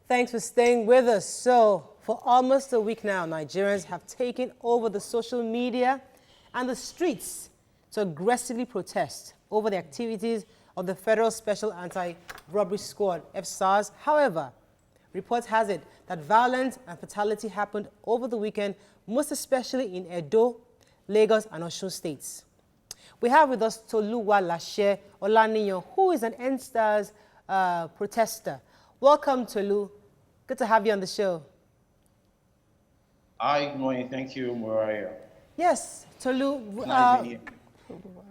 Thanks for staying with us. So, for almost a week now, Nigerians have taken over the social media and the streets to aggressively protest over the activities of the Federal Special Anti-Robbery Squad, FSARS. However, reports has it that violence and fatality happened over the weekend, most especially in Edo, Lagos, and Osun states. We have with us Toluwalase Olaniyan, who is an NSTARS protester. Welcome, Tolu. Good to have you on the show. Hi, good morning. Thank you, Mariah. Yes, Tolu.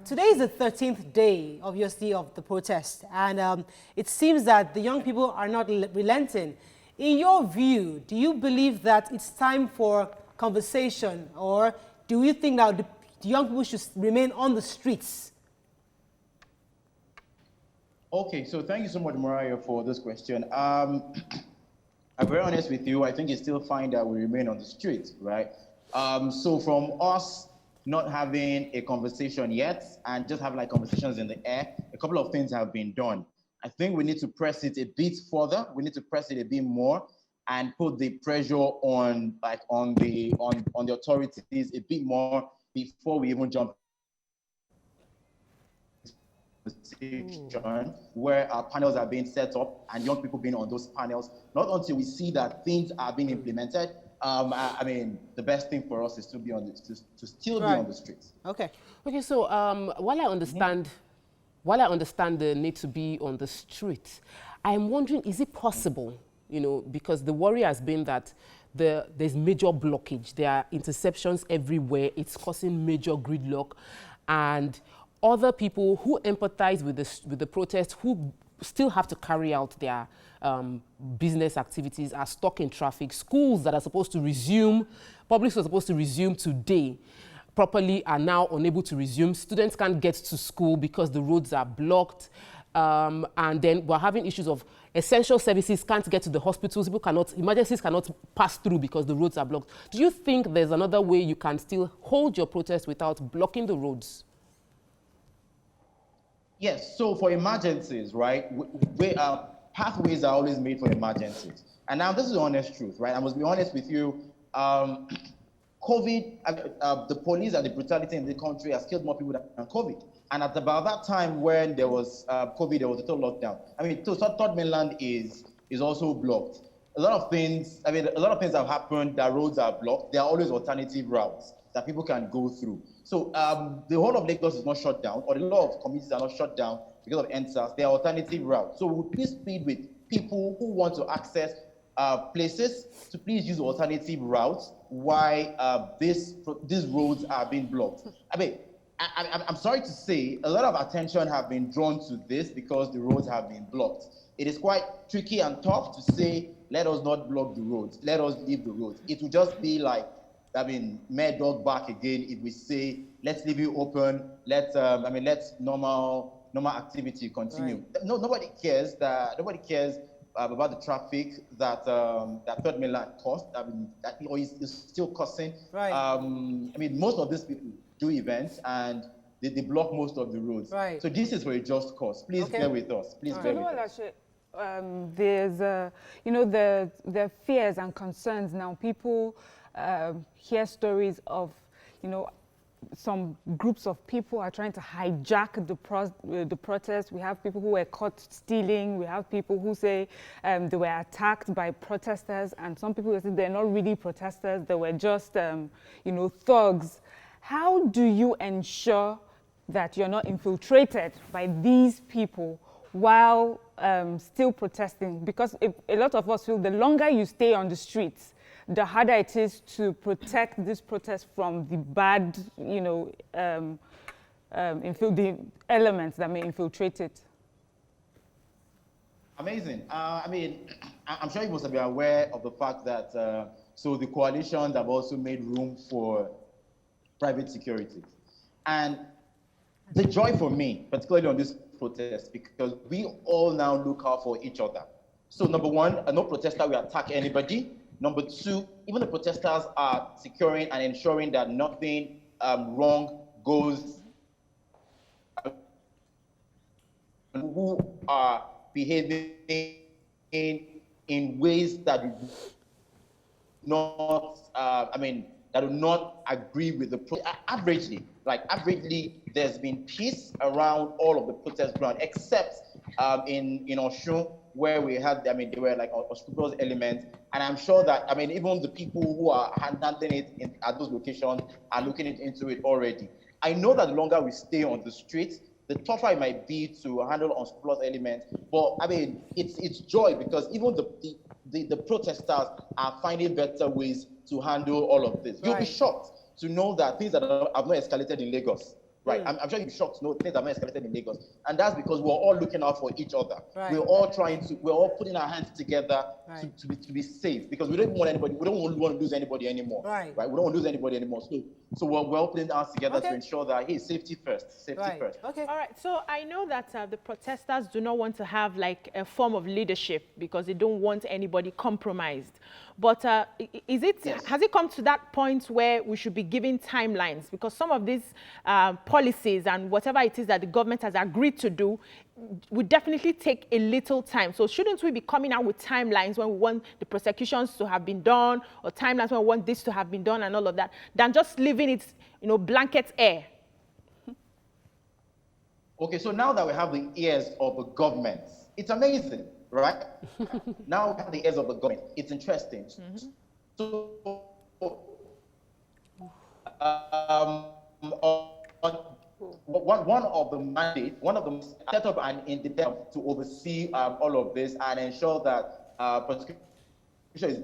Today is the 13th day, obviously, of the protest, and it seems that the young people are not relenting. In your view, do you believe that it's time for conversation, or do you think that the young people should remain on the streets? Okay, so thank you so much, Mariah, for this question. I'm very honest with you. I think it's still fine that we remain on the streets, right? So from us not having a conversation yet and just have like conversations in the air, a couple of things have been done. I think we need to press it a bit further. We need to press it a bit more and put the pressure on the authorities a bit more before we even jump where our panels are being set up and young people being on those panels. Not until we see that things are being implemented. I mean, the best thing for us is to be on to still be on the streets. Okay. Okay. So while I understand the need to be on the street, I'm wondering, is it possible? You know, because the worry has been that there's major blockage. There are interceptions everywhere. It's causing major gridlock, and other people who empathize with the protest, who still have to carry out their business activities, are stuck in traffic. Schools that are supposed to resume, public schools are supposed to resume today properly, are now unable to resume. Students can't get to school because the roads are blocked. And then we're having issues of essential services can't get to the hospitals. Emergencies cannot pass through because the roads are blocked. Do you think there's another way you can still hold your protest without blocking the roads? Yes, so for emergencies, right, pathways are always made for emergencies. And now this is the honest truth, right? I must be honest with you. COVID, the police and the brutality in the country has killed more people than COVID. And at about that time when there was COVID, there was a total lockdown. I mean, third mainland is also blocked. A lot of things have happened, that roads are blocked. There are always alternative routes that people can go through. So the whole of Lagos is not shut down, or a lot of communities are not shut down because of NSAS. There are alternative routes. So we'll please plead with people who want to access places to please use alternative routes while these roads are being blocked. I mean, I'm sorry to say, a lot of attention have been drawn to this because the roads have been blocked. It is quite tricky and tough to say, let us not block the roads, let us leave the roads. It will just be like, mad dog back again if we say, let's leave you open, let's normal activity continue. Right. Nobody cares about the traffic that third mainland caused. I mean, that is still causing. Right. I mean, most of these people do events and they block most of the roads. Right. So this is for a just cause. Please bear with us. Please bear with us. There's the fears and concerns now. People hear stories of, some groups of people are trying to hijack the protest. We have people who were caught stealing. We have people who say they were attacked by protesters, and some people say they're not really protesters. They were just, thugs. How do you ensure that you're not infiltrated by these people while still protesting? Because a lot of us feel the longer you stay on the streets, the harder it is to protect this protest from the bad, the elements that may infiltrate it. Amazing. I mean, I'm sure you must have been aware of the fact that so the coalitions have also made room for private security. And the joy for me, particularly on this protest, because we all now look out for each other. So number one, no protester will attack anybody. Number two, even the protesters are securing and ensuring that nothing wrong goes, who are behaving in ways that do not, that do not agree with the averagely, there's been peace around all of the protest ground, except in Oshun, where we had, there were like unscrupulous elements, and I'm sure that, even the people who are handling it at those locations are looking into it already. I know that the longer we stay on the streets, the tougher it might be to handle unscrupulous elements, but it's joy, because even the protesters are finding better ways to handle all of this. You'll be shocked to know that things that have not escalated in Lagos, right? I'm sure you'll be shocked to know things have not escalated in Lagos. And that's because we're all looking out for each other. We're all putting our hands together to be safe, because we don't want to lose anybody anymore. Right? We don't want to lose anybody anymore. So we're all putting our hands together to ensure that, hey, safety first, safety first. Okay. All right. So I know that the protesters do not want to have like a form of leadership because they don't want anybody compromised. But has it come to that point where we should be giving timelines? Because some of these policies and whatever it is that the government has agreed to do would definitely take a little time. So shouldn't we be coming out with timelines when we want the prosecutions to have been done, or timelines when we want this to have been done and all of that, than just leaving it, blanket air? Okay, so now that we have the ears of the government, it's amazing, right? Now we have the ears of the government. It's interesting. So, one of the set up an independent to oversee all of this and ensure that prosecution is.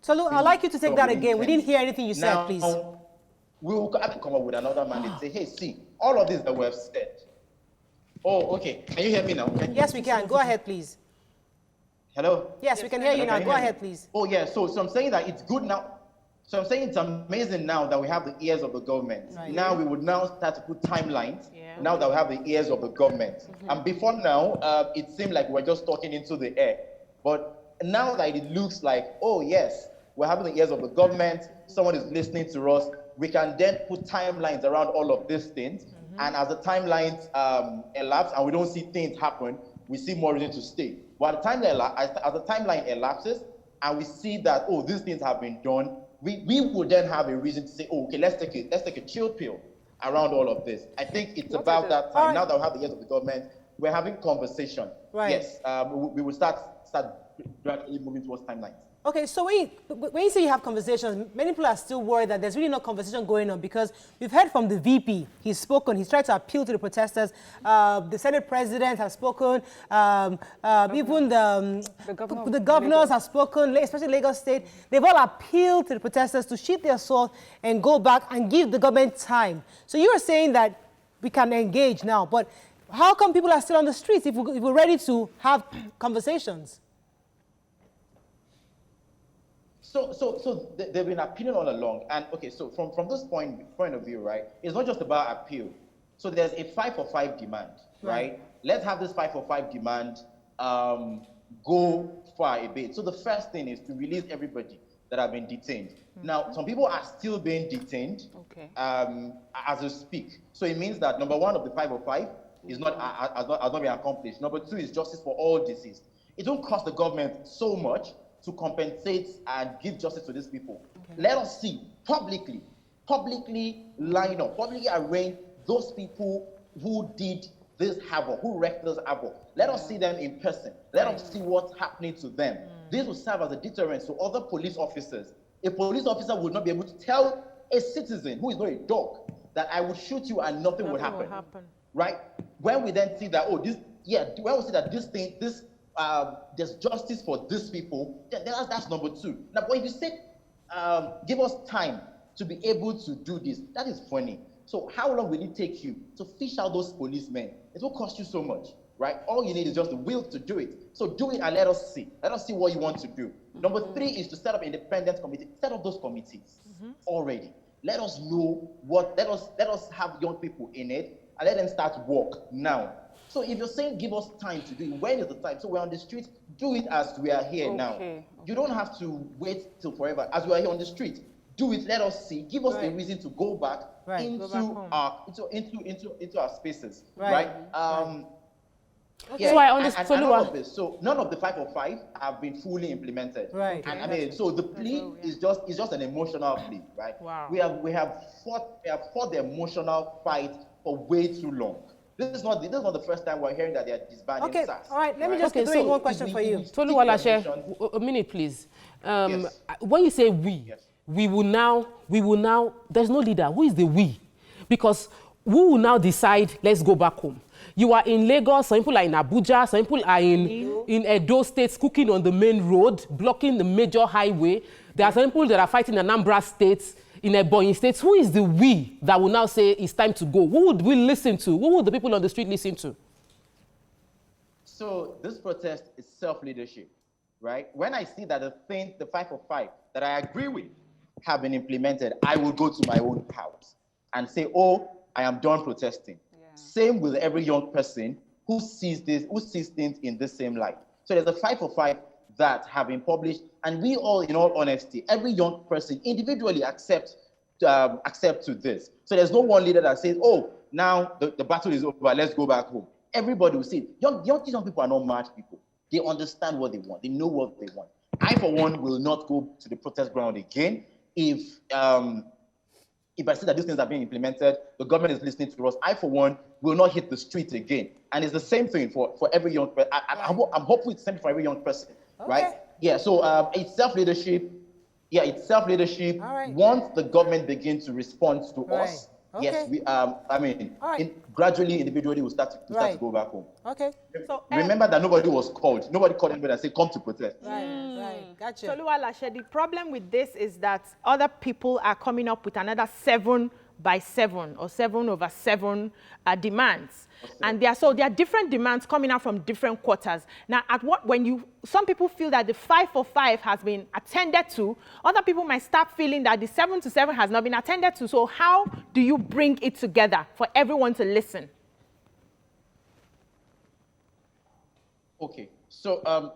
Tolu, I'd like you to take that again. We didn't hear anything you said, please. We will have to come up with another mandate. Say, hey, see, all of this that we have said. Oh, okay. Can you hear me now? Yes, we can. Go ahead, please. Hello? Yes, we can hear you now. Go ahead, please. Oh, yeah. So I'm saying that it's good now. So I'm saying it's amazing now that we have the ears of the government. Right. Now we would now start to put timelines. Yeah. Now that we have the ears of the government. And before now, it seemed like we were just talking into the air. But now that it looks like, oh yes, we're having the ears of the government, someone is listening to us, we can then put timelines around all of these things. And as the timelines elapse and we don't see things happen, we see more reason to stay. But as the timeline elapses and we see that, oh, these things have been done, we would then have a reason to say, oh, okay, let's take a chill pill around all of this. I think it's about that time. Now that we have the ears of the government, we're having conversation. Right. Yes, we will start gradually moving towards timelines. Okay, so when you say you have conversations, many people are still worried that there's really no conversation going on, because we've heard from the VP. He's spoken. He's tried to appeal to the protesters. The Senate President has spoken. Even the governors have spoken, especially Lagos State. They've all appealed to the protesters to sheath their sword and go back and give the government time. So you are saying that we can engage now, but how come people are still on the streets if we're ready to have conversations? So they've been appealing all along, and okay, so from this point of view, right, it's not just about appeal. So there's a 5-for-5 demand, right? Let's have this 5-for-5 demand go far a bit. So the first thing is to release everybody that have been detained. Now, some people are still being detained as we speak. So it means that number one of the 5-for-5 is has not been accomplished. Number two is justice for all deceased. It won't cost the government so much to compensate and give justice to these people. Let us see publicly line up, publicly arraign those people who did this havoc, who wreaked this havoc. Let us see them in person. Let us see what's happening to them. This will serve as a deterrent to other police officers. A police officer would not be able to tell a citizen who is not a dog that I will shoot you and nothing would happen. Right? When we then see that, when we see that there's justice for these people, that's number two. Now, when you say, give us time to be able to do this, that is funny. So how long will it take you to fish out those policemen? It will cost you so much, right? All you need is just the will to do it. So do it and let us see. Let us see what you want to do. Number three is to set up independent committees. Set up those committees already. Let us know let us have young people in it and let them start work now. So if you're saying give us time to do it, when is the time? So we're on the street, do it as we are here now. You don't have to wait till forever. As we are here on the street, do it, let us see. Give us a reason to go back into our spaces. Right? Yeah, So I and understand. all of this. So none of the 545 have been fully implemented. Right. And I mean, so the plea is just an emotional plea, right? Wow. We have fought the emotional fight for way too long. This is not the first time we're hearing that they are disbanding Okay, SARS. all right, let me just Okay, throw so in one question for you. Toluwalase, a minute, please. Yes. When you say we, Yes. we will now, there's no leader. Who is the we? Because who will now decide, let's go back home? You are in Lagos, some people are in Abuja, some people are in Edo states cooking on the main road, blocking the major highway. There are some people that are fighting in Anambra states, in Ebonyi states. Who is the we that will now say it's time to go? Who would we listen to? Who would the people on the street listen to? So this protest is self-leadership, right? When I see that the 545 that I agree with have been implemented, I will go to my own house and say, oh, I am done protesting. Same with every young person who sees things in the same light. So there's a 545 that have been published, and we all, in all honesty, every young person individually accept to this. So there's no one leader that says, oh, now the battle is over, let's go back home. Everybody will see. Young people are not mad people. They understand what they want. They know what they want. I, for one, will not go to the protest ground again if I see that these things are being implemented, the government is listening to us. I, for one, will not hit the streets again. And it's the same thing for every young person. I'm hopeful it's the same for every young person, right? Yeah, so it's self-leadership. Yeah, it's self-leadership. Right. Once the government begins to respond to us, yes, we gradually, individually, we'll start to go back home. Okay. So remember that nobody was called. Nobody called anybody and said, come to protest. Right, gotcha. Toluwalase, the problem with this is that other people are coming up with another 7 by 7 or 7 over 7 demands. And there are different demands coming out from different quarters. Now, some people feel that the 545 has been attended to, other people might start feeling that the 7 to 7 has not been attended to. So how do you bring it together for everyone to listen? Okay, so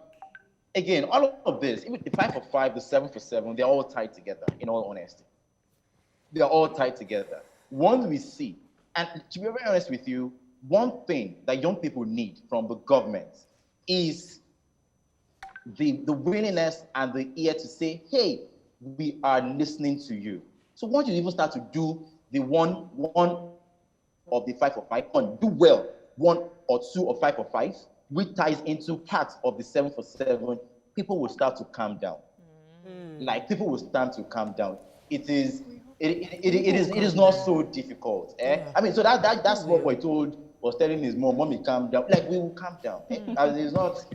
again, all of this, even the 545, the 7 for 7, they're all tied together, in all honesty. They're all tied together. Once we see, and to be very honest with you, one thing that young people need from the government is the willingness and the ear to say, hey, we are listening to you. So once you even start to do the one of the 545, do well, 1 or 2 or 5 or 5, which ties into parts of the 7 for 7, people will start to calm down. Like people will start to calm down. It is not so difficult. I mean, so that's what was telling his mom, mommy, calm down. Like, we will calm down. It's not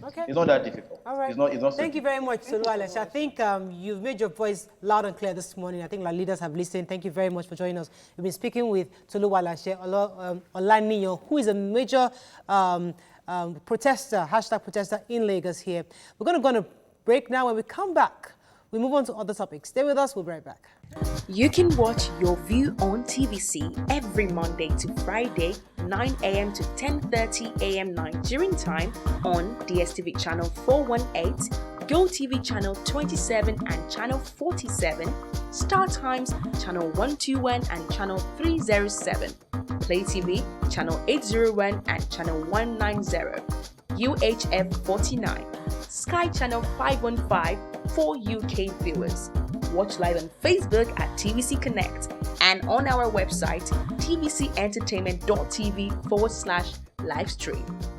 that difficult. All right. It's not so Thank you very much, Toluwalase. I think you've made your voice loud and clear this morning. I think our leaders have listened. Thank you very much for joining us. We've been speaking with Toluwalase Olaniyan, who is a major protester, #protester in Lagos here. We're going to go on a break now. When we come back, we move on to other topics. Stay with us. We'll be right back. You can watch Your View on TVC every Monday to Friday, 9 a.m. to 10:30 a.m. Nigerian time on DSTV channel 418, GOTV channel 27 and channel 47, StarTimes channel 121 and channel 307, Play TV channel 801 and channel 190, UHF 49, Sky channel 515 for UK viewers. Watch live on Facebook at TVC Connect and on our website tvcentertainment.tv/livestream.